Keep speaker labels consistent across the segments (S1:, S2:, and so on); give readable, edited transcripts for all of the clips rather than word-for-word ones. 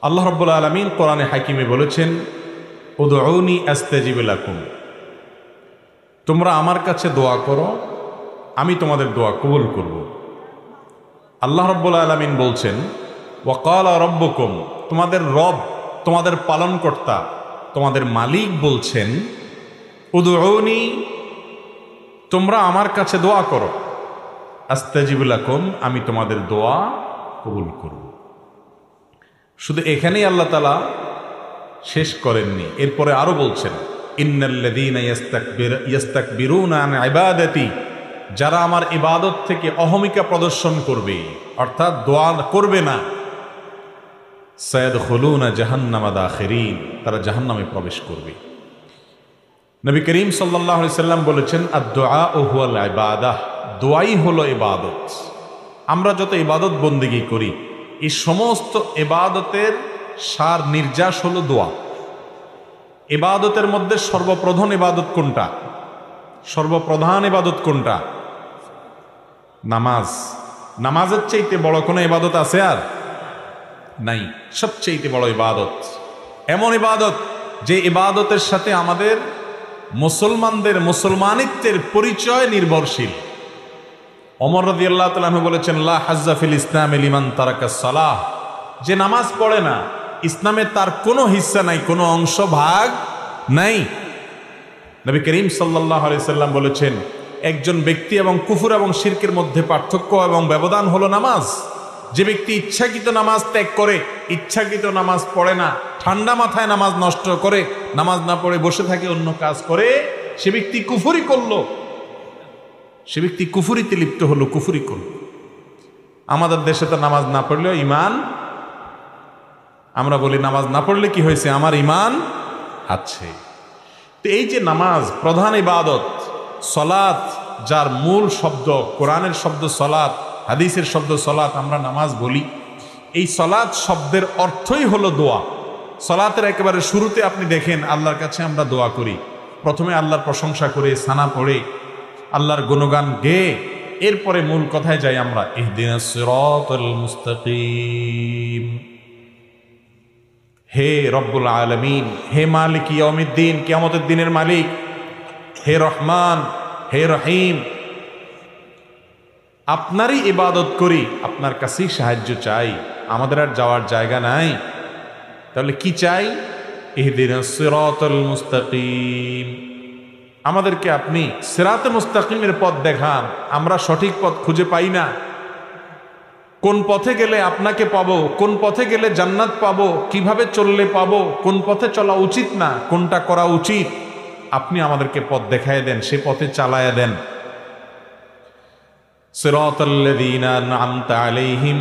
S1: আল্লাহ রাব্বুল আলামিন কোরআনে হাকিমে বলেছেন, উদউনি আস্তাজিব লাকুম, তোমরা আমার কাছে দোয়া করো, আমি তোমাদের দোয়া কবুল করব। আল্লাহ রাব্বুল আলামিন বলছেন, ওয়াকালা রব্বুকুম, তোমাদের রব, তোমাদের পালনকর্তা, তোমাদের মালিক বলছেন, উদউনি, তোমরা আমার কাছে দোয়া করো, আস্তাজিব লাকুম, আমি তোমাদের দোয়া কবুল করব। শুধু এখানেই আল্লাহ তাআলা শেষ করেননি, এরপরে আরো বলছেন, ইন্নাল্লাযীনা ইস্তাকবিরুনা আন ইবাদাতি, যারা আমার ইবাদত থেকে অহমিকা প্রদর্শন করবে, অর্থাৎ দোয়া করবে না, সায়াদখুলুনা জাহান্নামা দাখিরিন, তারা জাহান্নামে প্রবেশ করবে। নবী করিম সাল্লাল্লাহু আলাইহি সাল্লাম বলেছেন, আদ-দুআউ হুয়াল ইবাদাহ, দোয়াই হলো ইবাদত। আমরা যত ইবাদত বন্দেগী করি, এই সমস্ত ইবাদতের সার নির্যাস হলো দোয়া। ইবাদতের মধ্যে সর্বপ্রধান ইবাদত কোনটা? সর্বপ্রধান ইবাদত কোনটা? নামাজ। নামাজের চাইতে বড় কোনো ইবাদত আছে আর নাই। সবচেয়ে বড় ইবাদত, এমন ইবাদত যে ইবাদতের সাথে আমাদের মুসলমানদের মুসলমানিত্বের পরিচয় নির্ভরশীল। ওমর রাদিয়াল্লাহু তাআলা আনহু বলেছেন, লা হাজ্জা ফিল ইসলামি লিমান তারাকাস সালাহ, যে নামাজ পড়ে না, ইসলামে তার কোনো হিস্সা নাই, কোনো অংশ ভাগ নাই। নবী করিম সাল্লাল্লাহু আলাইহি সাল্লাম বলেছেন, একজন ব্যক্তি এবং কুফর এবং শিরকের মধ্যে পার্থক্য এবং ব্যবধান হলো নামাজ। যে ব্যক্তি ইচ্ছাকৃত নামাজ ত্যাগ করে, ইচ্ছাকৃত নামাজ পড়ে না, ঠান্ডা মাথায় নামাজ নষ্ট করে, নামাজ না পড়ে বসে থাকে, অন্য কাজ করে, সে ব্যক্তি কুফরি করলো, সে ব্যক্তি কুফরিতে লিপ্ত হলো, কুফরি করলো। আমাদের দেশে তো নামাজ না পড়লেও ইমান, আমরা বলি নামাজ না পড়লে কি হয়েছে, আমার ইমান আছে। তো এই যে নামাজ প্রধান ইবাদত, সলাত, যার মূল শব্দ কোরআনের শব্দ সলাত, হাদিসের শব্দ সলাত, আমরা নামাজ বলি। এই সলাত শব্দের অর্থই হলো দোয়া। সলাতের একেবারে শুরুতে আপনি দেখেন আল্লাহর কাছে আমরা দোয়া করি, প্রথমে আল্লাহর প্রশংসা করে, সানা পড়ে, আল্লাহর গুণগান গেয়ে, এরপরে মূল কথায় যাই আমরা, ইহদিনাস সিরাতাল মুস্তাকিম। হে রব্বুল আলামিন, হে মালিক ইয়াউমিদ্দিন, কিয়ামতের দিনের মালিক, হে রহমান, হে রহিম, আপনারই ইবাদত করি, আপনার কাছেই সাহায্য চাই, আমাদের আর যাওয়ার জায়গা নাই। তাহলে কি চাই? ইহদিনাস সিরাতাল মুস্তাকিম, আমাদেরকে আপনি সিরাতে মুস্তাকিমের পথ দেখান। আমরা সঠিক পথ খুঁজে পাই না, কোন পথে গেলে আপনাকে পাবো, কোন পথে গেলে জান্নাত পাবো, কিভাবে চললে পাবো, কোন পথে চলা উচিত না, কোনটা করা উচিত, আপনি আমাদেরকে পথ দেখায় দেন, সে পথে চালায়া দেন। সিরাতাল্লাযীনা আন'আমতা আলাইহিম,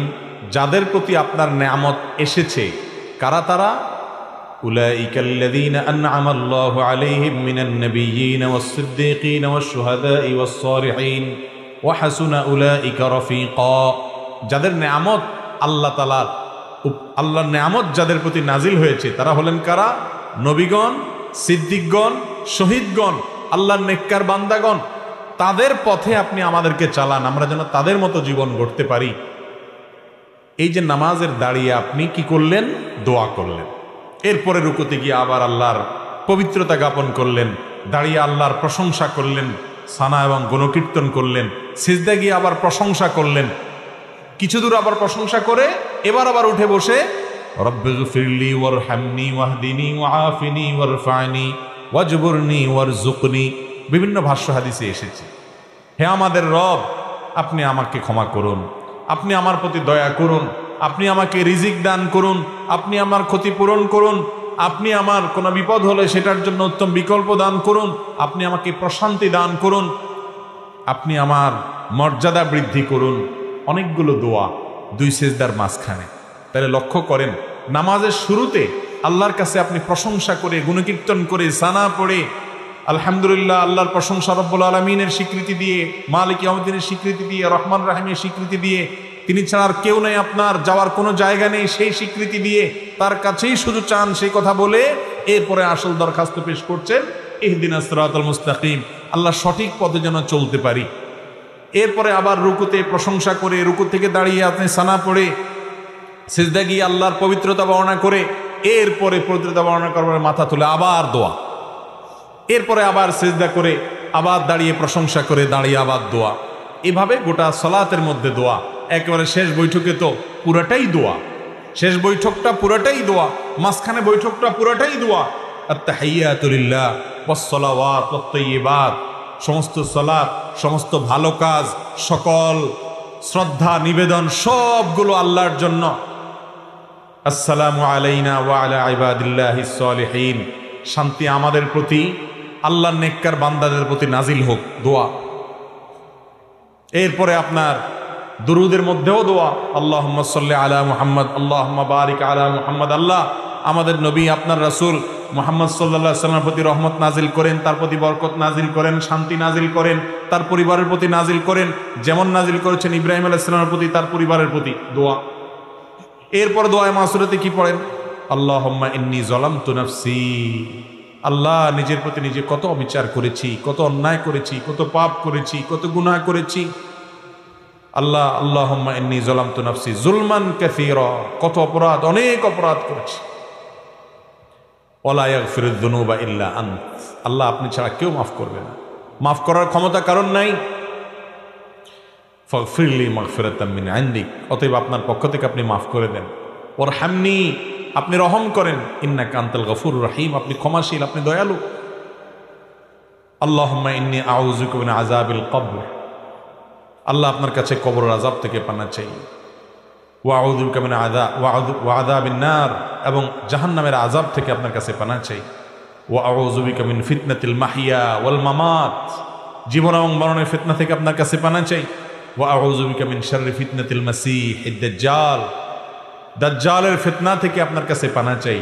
S1: যাদের প্রতি আপনার নেয়ামত এসেছে, কারা তারা? উলাইকাল্লাযীনা আন'আমাল্লাহু আলাইহিম মিনান নাবিয়্যিনা ওয়াস-সিদ্দীকিনা ওয়াশ-শুহাদাই ওয়াস-সালিহিন ওয়া হাসুনা উলাইকা রাফীকা, যাদের নেয়ামত আল্লাহর নেয়ামত যাদের প্রতি নাজিল হয়েছে, তারা হলেন কারা? নবীগণ, সিদ্দিকগণ, শহীদগণ, আল্লাহর নেককার বান্দাগণ। তাদের পথে আপনি আমাদেরকে চালান, আমরা যেন তাদের মতো জীবন গড়তে পারি। এই যে নামাজের দাঁড়িয়ে আপনি কি করলেন? দোয়া করলেন। এরপরে রুকুতে গিয়ে আবার আল্লাহর পবিত্রতা জ্ঞাপন করলেন, দাঁড়িয়ে আল্লাহর প্রশংসা করলেন, সানা এবং গুণকীর্তন করলেন, সিজদা গিয়ে আবার প্রশংসা করলেন, কিছু দূর আবার প্রশংসা করে এবার আবার উঠে বসে রব্বিগফিরলি ওয়ারহামনি ওয়াহদিনি ওয়াআফিনি ওয়ারফা'নি ওয়াজবুরনি ওয়ারযুকনি, বিভিন্ন ভাষ্য হাদিসে এসেছে, হে আমাদের রব, আপনি আমাকে ক্ষমা করুন, আপনি আমার প্রতি দয়া করুন, আপনি আমাকে রিজিক দান করুন, আপনি আমার ক্ষতি পূরণ করুন, আপনি আমার কোনো বিপদ হলে সেটার জন্য উত্তম বিকল্প দান করুন, আপনি আমাকে প্রশান্তি দান করুন, আপনি আমার মর্যাদা বৃদ্ধি করুন। অনেকগুলো দোয়া দুই সিজদার মাঝখানে। তাহলে লক্ষ্য করেন, নামাজের শুরুতে আল্লাহর কাছে আপনি প্রশংসা করে, গুণকীর্তন করে, সানা পড়ে, আলহামদুলিল্লাহ, আল্লাহর প্রশংসা, রব্বুল আলামিনের স্বীকৃতি দিয়ে, মালিক ইয়াউমিদ্দিনের স্বীকৃতি দিয়ে, রহমান রাহিমের স্বীকৃতি দিয়ে, তিনি ছাড়া আর কেউ নেই, আপনার যাওয়ার কোনো জায়গা নেই, সেই স্বীকৃতি দিয়ে তার কাছেই শুধু চান, সেই কথা বলে এরপরে আসল দরখাস্ত পেশ করছেন, ইহদিনাস সিরাতাল মুস্তাকিম, আল্লাহ সঠিক পথে যেন চলতে পারি। এরপরে আবার রুকুতে প্রশংসা করে, রুকু থেকে দাঁড়িয়ে আপনি সানা পড়ে সিজদা গিয়ে আল্লাহর পবিত্রতা বর্ণনা করে এরপরে পবিত্রতা বর্ণনা করবার মাথা তুলে আবার দোয়া, এরপরে আবার সিজদা করে আবার দাঁড়িয়ে প্রশংসা করে দাঁড়িয়ে আবার দোয়া। এভাবে গোটা সালাতের মধ্যে দোয়া। একেবারে শেষ বৈঠকে তো পুরাটাই দোয়া, শেষ বৈঠকটা পুরাটাই দোয়া, মাঝখানে বৈঠকটা পুরাটাই দোয়া। আত-তাহিয়াতু লিল্লাহ ওয়াস-সালাওয়াত ওয়াত-তাইয়্যিবাত, সমস্ত সালাত, সমস্ত ভালো কাজ, সকল শ্রদ্ধা নিবেদন সবগুলো আল্লাহর জন্য। আসসালামু আলাইনা ওয়া আলা ইবাদিল্লাহিস সালিহিন, শান্তি আমাদের প্রতি, আল্লাহর নেককার বান্দাদের প্রতি নাজিল হোক, দোয়া। এরপরে আপনার দুরুদের মধ্যেও দোয়া, আল্লাহুম্মা সাল্লি আলা মুহাম্মদ, আল্লাহুম্মা বারিক আলা মুহাম্মদ। আল্লাহ আমাদের নবী আপনার রাসূল মুহাম্মদ সাল্লাল্লাহু আলাইহি ওয়াসাল্লামের প্রতি রহমত নাজিল করেন, তার প্রতি বরকত নাজিল করেন, শান্তি নাজিল করেন, তার পরিবারের প্রতি নাজিল করেন, যেমন নাজিল করেছেন ইব্রাহিম আলাইহিস সালামের প্রতি, তার পরিবারের প্রতি, দোয়া। এরপর দোয়ায়ে মাসুরাতে কি পড়েন? আল্লাহুম্মা ইন্নী যালামতু নাফসি, আল্লাহ নিজের প্রতি নিজে কত অবিচার করেছি, কত অন্যায় করেছি, কত পাপ করেছি, কত গুনাহ করেছি। আল্লাহ আল্লাহুম্মা ইন্নী যালামতু নাফসি যুলমান কাসীরা, কত অপরাধ, অনেক অপরাধ করেছি। ওয়ালা ইয়াগফিরুয যুনুবা ইল্লা আনত, আল্লাহ আপনি ছাড়া কেউ মাফ করবে না, মাফ করার ক্ষমতা কারণ নাই। ফাগফিরলি মাগফিরাতাম মিন ইনদিক, অতএব আপনার পক্ষ থেকে আপনি মাফ করে দেন। ওয়ারহামনি, আপনি রহম করেন। ইন্নাকা আনতাল গফুরুর রহিম, আপনি ক্ষমাশীল, আপনি দয়ালু। আল্লাহুম্মা ইন্নী আউযুকা মিন আযাবিল কবর, আল্লাহ আপনার কাছে কবরের আযাব থেকে পানা চাই। ওয়া আউযু বিকা মিন আযাবিন নার, এবং জাহান্নামের আযাব থেকে আপনার কাছে পানা চাই। ওয়া আউযু বিকা মিন ফিতনাতিল মাহইয়া ওয়াল মামাত, জীবন এবং মরণের ফিতনা থেকে আপনার কাছে পানা চাই। ওয়া আউযু বিকা মিন শাররি ফিতনাতিল মাসীহিদ দাজ্জাল, দাজ্জালের ফিতনা থেকে আপনার কাছে পানা চাই।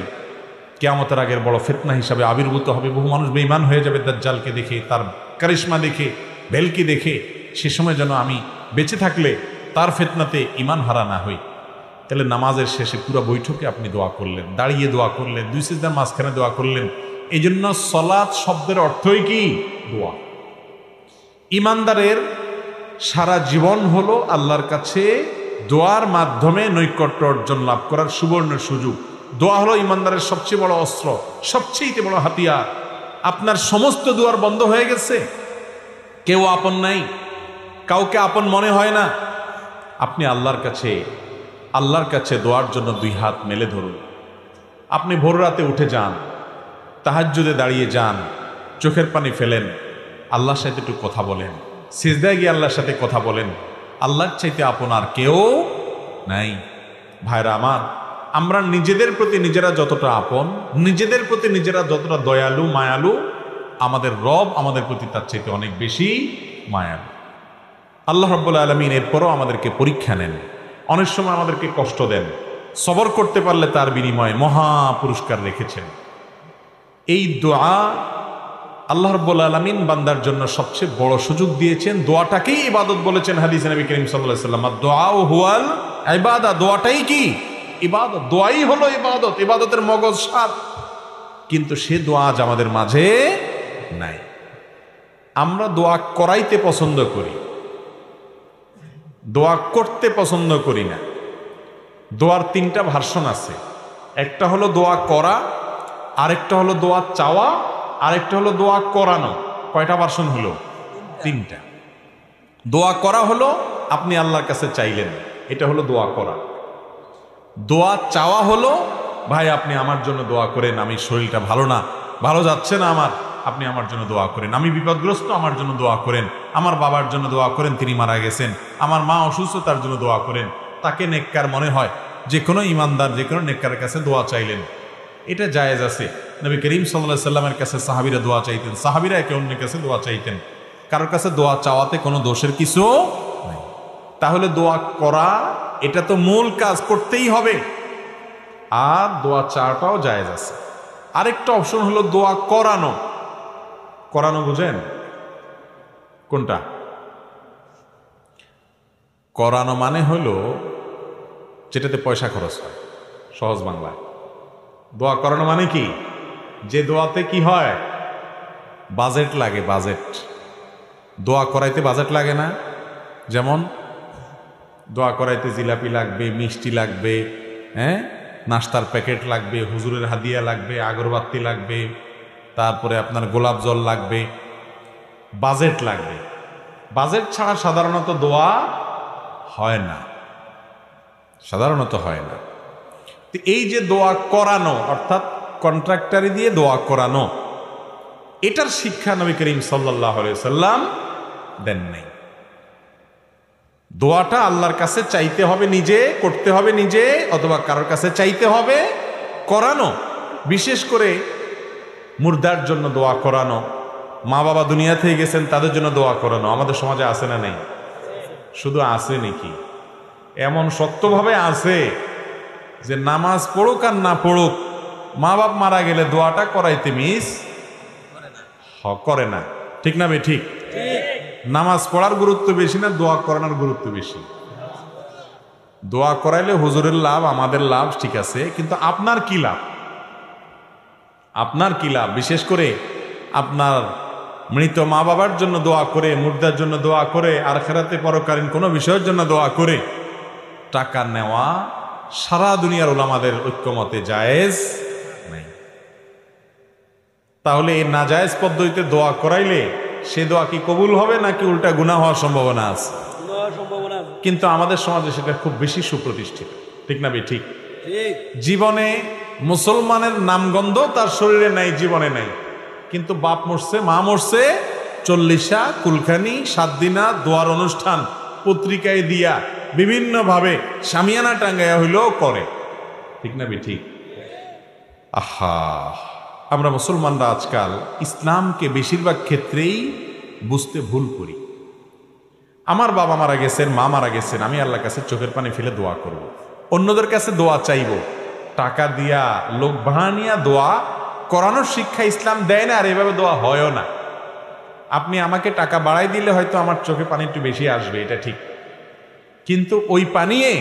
S1: কিয়ামতের আগের বড় ফিতনা হিসাবে আবির্ভূত হবে, বহু মানুষ বেঈমান হয়ে যাবে দাজ্জালকে দেখে, তার কারিশমা দেখে, ভেলকি দেখে। সে সময় যেন আমি বেঁচে থাকলে তার ফিতনাতে ঈমান হারা না হই। তাহলে নামাজের শেষে পুরো বৈঠকে আপনি দোয়া করলেন, দাঁড়িয়ে দোয়া করলেন, দুই সিজদার মাঝখানে দোয়া করলেন। এই জন্য সালাত শব্দের অর্থই কি? দোয়া। ঈমানদারের সারা জীবন হলো আল্লাহর কাছে দোয়ার মাধ্যমে নৈকট্য অর্জন লাভ করার সুবর্ণ সুযোগ। দোয়া হলো ঈমানদারের সবচেয়ে বড় অস্ত্র, সবচেয়ে বড় হাতিয়ার। আপনার সমস্ত দুয়ার বন্ধ হয়ে গেছে, কেউ আপন নাই, কাউকে আপন মনে হয় না, আপনি আল্লাহর কাছে দোয়ার জন্য দুই হাত মেলে ধরুন। আপনি ভোর রাতে উঠে যান, তাহাজ্জুদে দাঁড়িয়ে যান, চোখের পানি ফেলেন, আল্লাহর সাথে একটু কথা বলেন, সিজদায় গিয়ে আল্লাহর সাথে কথা বলেন। আল্লাহর চাইতে আপন আর কেউ নাই। ভাইরা আমার, আমরা নিজেদের প্রতি নিজেরা যতটা আপন, নিজেদের প্রতি নিজেরা যতটা দয়ালু মায়ালু, আমাদের রব আমাদের প্রতি তার চাইতে অনেক বেশি মায়ালু। আল্লাহ রাব্বুল আলামিন এরপরও আমাদেরকে পরীক্ষা নেন, অনেক সময় আমাদেরকে কষ্ট দেন। সবর করতে পারলে তার বিনিময়ে মহা পুরস্কার রেখেছেন। এই দোয়া আল্লাহ রাব্বুল আলামিন বান্দার জন্য সবচেয়ে বড় সুযোগ দিয়েছেন। দোয়াটাকেই ইবাদত বলেছেন হাদিসে নবী করিম সাল্লাল্লাহু আলাইহি ওয়াসাল্লাম, দুআউ হুয়াল ইবাদা, দোয়াটাই কি? ইবাদত। দোয়াই হলো ইবাদত, ইবাদতের মগজ সার। কিন্তু সে দোয়া আজ আমাদের মাঝে নাই। আমরা দোয়া করাইতে পছন্দ করি, দোয়া করতে পছন্দ করি না। দোয়ার তিনটা ভার্সন আছে, একটা হলো দোয়া করা, আরেকটা হলো দোয়া চাওয়া, আরেকটা হলো দোয়া করানো। কয়টা ভার্সন হলো? তিনটা। দোয়া করা হলো আপনি আল্লাহর কাছে চাইলেন, এটা হলো দোয়া করা। দোয়া চাওয়া হলো, ভাই আপনি আমার জন্য দোয়া করেন, আমি শরীরটা ভালো না, ভালো যাচ্ছে না আমার, আপনি আমার জন্য দোয়া করেন। আমি বিপদগ্রস্ত, আমার জন্য দোয়া করেন। আমার বাবার জন্য দোয়া করেন, তিনি মারা গেছেন। আমার মা অসুস্থ, তার জন্য দোয়া করেন। তাকে নেককার মনে হয়। যে কোনো ইমানদার যে কোনো নেককারের কাছে দোয়া চাইলেন, এটা জায়েজ আছে। নবী করিম সাল্লাল্লাহু আলাইহি সাল্লামের কাছে সাহাবীরা দোয়া চাইতেন, সাহাবীরা একে অন্যের কাছে দোয়া চাইতেন। কারোর কাছে দোয়া চাওয়াতে কোনো দোষের কিছু নাই। তাহলে দোয়া করা এটা তো মূল কাজ, করতেই হবে। আর দোয়া চাওয়াটাও জায়েজ আছে। আরেকটা অপশন হলো দোয়া করানো। করানো বুঝেন কোনটা? করানো মানে হলো যেটাতে পয়সা খরচ হয়, সহজ বাংলায়। দোয়া করানো মানে কি? যে দোয়াতে কি হয়? বাজেট লাগে, বাজেট। দোয়া করাইতে বাজেট লাগে না? যেমন দোয়া করাইতে জিলাপি লাগবে, মিষ্টি লাগবে, হ্যাঁ, নাস্তার প্যাকেট লাগবে, হুজুরের হাদিয়া লাগবে, আগরবাতি লাগবে, তারপরে আপনার গোলাপ জল লাগবে, বাজেট লাগবে। বাজেট ছাড়া সাধারণত দোয়া হয় না, সাধারণত হয় না। এই যে দোয়া করানো, অর্থাৎ কন্ট্রাক্টারি দিয়ে দোয়া করানো, এটার শিক্ষা নবী করিম সাল্লাল্লাহু আলাইহি সাল্লাম দেন নাই। দোয়াটা আল্লাহর কাছে চাইতে হবে নিজে, করতে হবে নিজে, অথবা কারোর কাছে চাইতে হবে, করানো। বিশেষ করে মুর্দার জন্য দোয়া করানো, মা বাবা দুনিয়া থেকে গেছেন তাদের জন্য দোয়া করানো আমাদের সমাজে আছে না নেই? শুধু আছে নাকি, এমন শক্তভাবে আছে যে নামাজ পড়ুক আর না পড়ুক, মা বাপ মারা গেলে দোয়াটা করাইতে মিস করে না। ঠিক না বে ঠিক? নামাজ পড়ার গুরুত্ব বেশি না দোয়া করানোর গুরুত্ব বেশি? দোয়া করাইলে হুজুরের লাভ, আমাদের লাভ, ঠিক আছে, কিন্তু আপনার কি লাভ? আপনার কি লাভ? বিশেষ করে আপনার মৃত মা বাবার জন্য দোয়া করে, মুর্দার জন্য দোয়া করে, আর আখিরাতে পরকালীন কোনো বিষয়ের জন্য দোয়া করে টাকা নেওয়া সারা দুনিয়ার উলামাদের ঐক্যমতে জায়েজ নাই। তাহলে এই নাজায়েজ পদ্ধতিতে দোয়া করাইলে সে দোয়া কি কবুল হবে নাকি উল্টা গুনাহ হওয়ার সম্ভাবনা আছে? কিন্তু আমাদের সমাজে সেটা খুব বেশি সুপ্রতিষ্ঠিত। ঠিক না বে ঠিক? জীবনে মুসলমানের নামগন্ধ তার শরীরে নাই, জীবনে নাই, কিন্তু বাপ মরছে, মা মরছে, চল্লিশা, কুলখানি, 7 দিনা, দোয়ার অনুষ্ঠান পত্রিকায় দিয়া বিভিন্ন ভাবে শামিয়ানা টাঙ্গাইয়া হইলেও করে। ঠিক না বে ঠিক? আহা, আমরা মুসলমানরা আজকাল ইসলামকে বেশিরভাগ ক্ষেত্রেই বুঝতে ভুল করি। আমার বাবা মারা গেছেন, মা মারা গেছেন, আমি আল্লাহর কাছে চোখের পানি ফেলে দোয়া করব। অন্যদের কাছে দোয়া চাইব, টাকা দিয়া, লোক ভাড়া নিয়া দোয়া করানোর শিক্ষা ইসলাম দেয় না, আর এভাবে দোয়া হয়ও না। আপনি আমাকে টাকা বাড়াই দিলে হয়তো আমার চোখে পানি একটু বেশি আসবে, এটা ঠিক, কিন্তু ওই পানিয়ে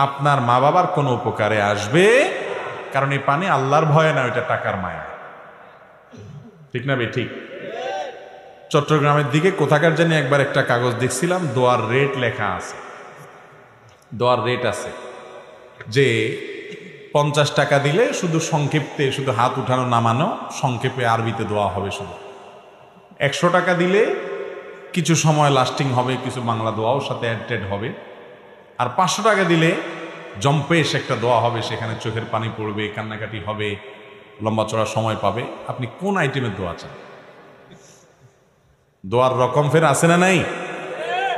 S1: আপনার মা বাবার কোনো উপকারে আসবে, কারণ এই পানি আল্লাহর ভয়ে না, ওইটা টাকার মায়া। ঠিক না বে ঠিক? চট্টগ্রামের দিকে কোথাকার জানি একবার একটা কাগজ দেখছিলাম, দোয়ার রেট লেখা আছে, দোয়ার রেট আছে যে 50 টাকা দিলে শুধু সংক্ষেপে, শুধু হাত উঠানো নামানো, সংক্ষেপে আরবিতে দোয়া হবে শুধু। 100 টাকা দিলে কিছু সময় লাস্টিং হবে, কিছু বাংলা দোয়াও সাথে অ্যাডেড হবে। আর 500 টাকা দিলে জম্পেশ একটা দোয়া হবে, সেখানে চোখের পানি পড়বে, কান্নাকাটি হবে, লম্বা চড়া সময় পাবে। আপনি কোন আইটেমের দোয়া চান? দোয়ার রকম ফের আছে না নাই?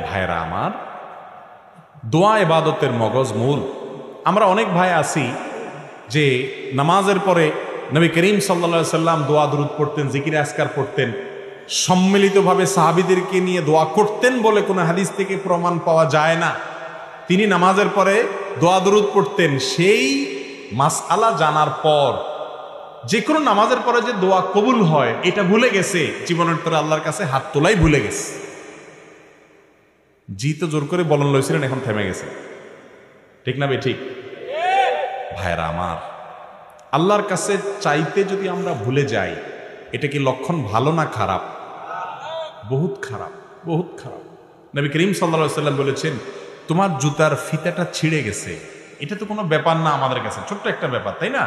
S1: ভাইরা আমার, দোয়া ইবাদতের মগজ মূল। আমরা অনেক ভাই আছি যে নামাজের পরে নবী করিম সাল্লাল্লাহু আলাইহি সাল্লাম দোয়া দুরূদ পড়তেন, জিকির আজকার পড়তেন, সম্মিলিতভাবে সাহাবীদেরকে নিয়ে দোয়া করতেন বলে কোনো হাদিস থেকে প্রমাণ পাওয়া যায় না। তিনি নামাজের পরে দোয়া দুরূদ পড়তেন। সেই মাসআলা জানার পর যে কোনো নামাজের পরে যে দোয়া কবুল হয় এটা ভুলে গেছে, জীবনের পরে আল্লাহর কাছে হাত তোলাই ভুলে গেছে। জি তো জোর করে বলন লইছিলেন, এখন থেমে গেছে। ঠিক না বে ঠিক? ভাইরা আমার, আল্লাহর কাছে চাইতে যদি আমরা ভুলে যাই, এটা কি লক্ষণ ভালো না খারাপ? বহুত খারাপ, বহুত খারাপ। নবী করিম সাল্লাল্লাহু আলাইহি সাল্লাম বলেছেন, তোমার জুতার ফিতাটা ছিঁড়ে গেছে, এটা তো কোনো ব্যাপার না আমাদের কাছে, ছোট্ট একটা ব্যাপার, তাই না?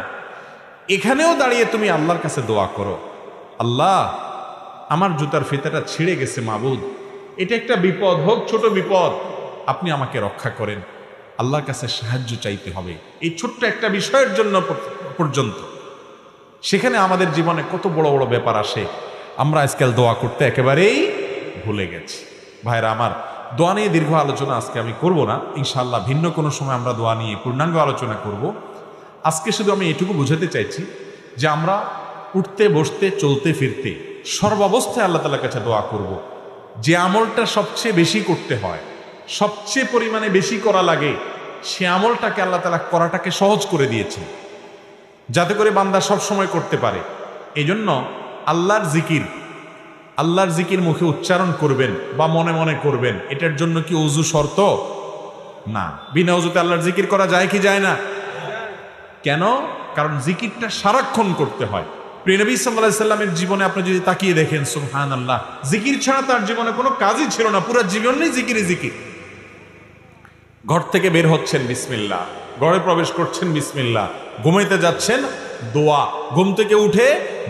S1: এখানেও দাঁড়িয়ে তুমি আল্লাহর কাছে দোয়া করো, আল্লাহ আমার জুতার ফিতাটা ছিঁড়ে গেছে মাবুদ, এটা একটা বিপদ, হোক ছোট বিপদ, আপনি আমাকে রক্ষা করেন। আল্লাহর কাছে সাহায্য চাইতে হবে এই ছোট্ট একটা বিষয়ের জন্য পর্যন্ত। সেখানে আমাদের জীবনে কত বড় বড় ব্যাপার আসে, আমরা আজকাল দোয়া করতে একেবারেই ভুলে গেছি। ভাইরা আমার, দোয়া নিয়ে দীর্ঘ আলোচনা আজকে আমি করব না, ইনশাআল্লাহ ভিন্ন কোনো সময় আমরা দোয়া নিয়ে পূর্ণাঙ্গ আলোচনা করব। আজকে শুধু আমি এটুকু বোঝাতে চাইছি যে আমরা উঠতে বসতে চলতে ফিরতে সর্বাবস্থায় আল্লাহ তাআলার কাছে দোয়া করব। যে আমলটা সবচেয়ে বেশি করতে হয়, সবচেয়ে পরিমাণে বেশি করা লাগে, সে আমলটাকে আল্লাহ তাআলা করাটাকে সহজ করে দিয়েছে, যাতে করে বান্দা সব সময় করতে পারে। এই জন্য আল্লাহর জিকির মুখে উচ্চারণ করবেন বা মনে মনে করবেন, এটার জন্য কি ওযু শর্ত? না। বিনা ওযুতে আল্লাহর জিকির করা যায় কি যায় না? কেন? কারণ জিকিরটা সারাক্ষণ করতে হয়। প্রিয় নবী সাল্লাল্লাহু আলাইহি সাল্লামের জীবনে আপনি যদি তাকিয়ে দেখেন, সুবহানাল্লাহ, জিকির ছাড়া তার জীবনে কোনো কাজই ছিল না, পুরো জীবনই জিকিরই জিকির। ঘর থেকে বের হচ্ছেন বিসমিল্লাহ, ঘরে প্রবেশ করছেন বিসমিল্লাহ, ঘুমাইতে যাচ্ছেন দোয়া, ঘুম থেকে উঠে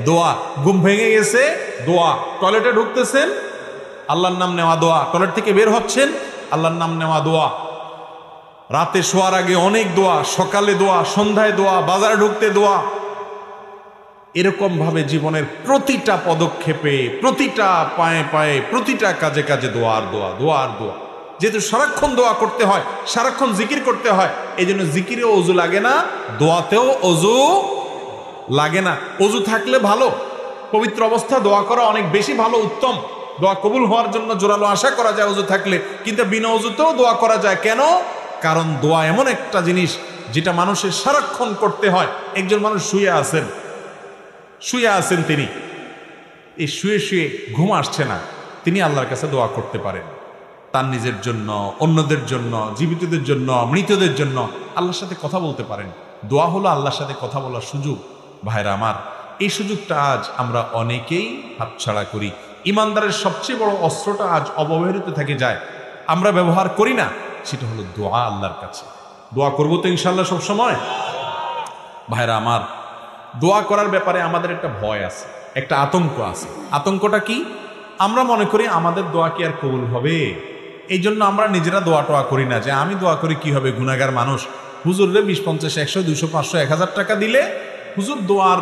S1: দোয়া, ঘুম ভেঙে গেছে দোয়া, টয়লেটে ঢুকতেছেন আল্লাহর নাম নেওয়া দোয়া, টয়লেট থেকে বের হচ্ছেন আল্লাহর নাম নেওয়া দোয়া, রাতে শোয়ার আগে অনেক দোয়া, সকালে দোয়া, সন্ধ্যায় দোয়া, বাজারে ঢুকতে দোয়া। এরকম ভাবে জীবনের প্রতিটা পদক্ষেপে, প্রতিটা পায়ে পায়ে, প্রতিটা কাজে কাজে দোয়া আর দোয়া, দোয়া আর দোয়া। যেহেতু সারাক্ষণ দোয়া করতে হয়, সারাক্ষণ জিকির করতে হয়, এই জন্য জিকিরেও অজু লাগে না, দোয়াতেও অজু লাগে না। অজু থাকলে ভালো, পবিত্র অবস্থা দোয়া করা অনেক বেশি ভালো, উত্তম। দোয়া কবুল হওয়ার জন্য জোরালো আশা করা যায় অজু থাকলে, কিন্তু বিনা অজুতেও দোয়া করা যায়। কেন? কারণ দোয়া এমন একটা জিনিস যেটা মানুষের সারাক্ষণ করতে হয়। একজন মানুষ শুয়ে আছেন, তিনি এই শুয়ে শুয়ে ঘুম আসছে না, তিনি আল্লাহর কাছে দোয়া করতে পারেন, তার নিজের জন্য, অন্যদের জন্য, জীবিতদের জন্য, মৃতদের জন্য আল্লাহর সাথে কথা বলতে পারেন। দোয়া হলো আল্লাহর সাথে কথা বলার সুযোগ। ভাইরা আমার, এই সুযোগটা আজ আমরা অনেকেই হাতছাড়া করি। ইমানদারের সবচেয়ে বড় অস্ত্রটা আজ অবহেলিত থেকে যায়, আমরা ব্যবহার করি না, সেটা হলো দোয়া। আল্লাহর কাছে দোয়া করবো তো ইনশাল্লাহ সব সময়। ভাইরা আমার, দোয়া করার ব্যাপারে আমাদের একটা ভয় আছে, একটা আতঙ্ক আছে। আতঙ্কটা কি? আমরা মনে করি আমাদের দোয়া কি আর কবুল হবে, এই জন্য আমরা নিজেরা দোয়া টোয়া করি না, যে আমি দোয়া করি কি হবে, গুনাহগার মানুষ, হুজুরে 20, 50, 100, 200, 500, 1000 টাকা দিলে হুজুর দোয়ার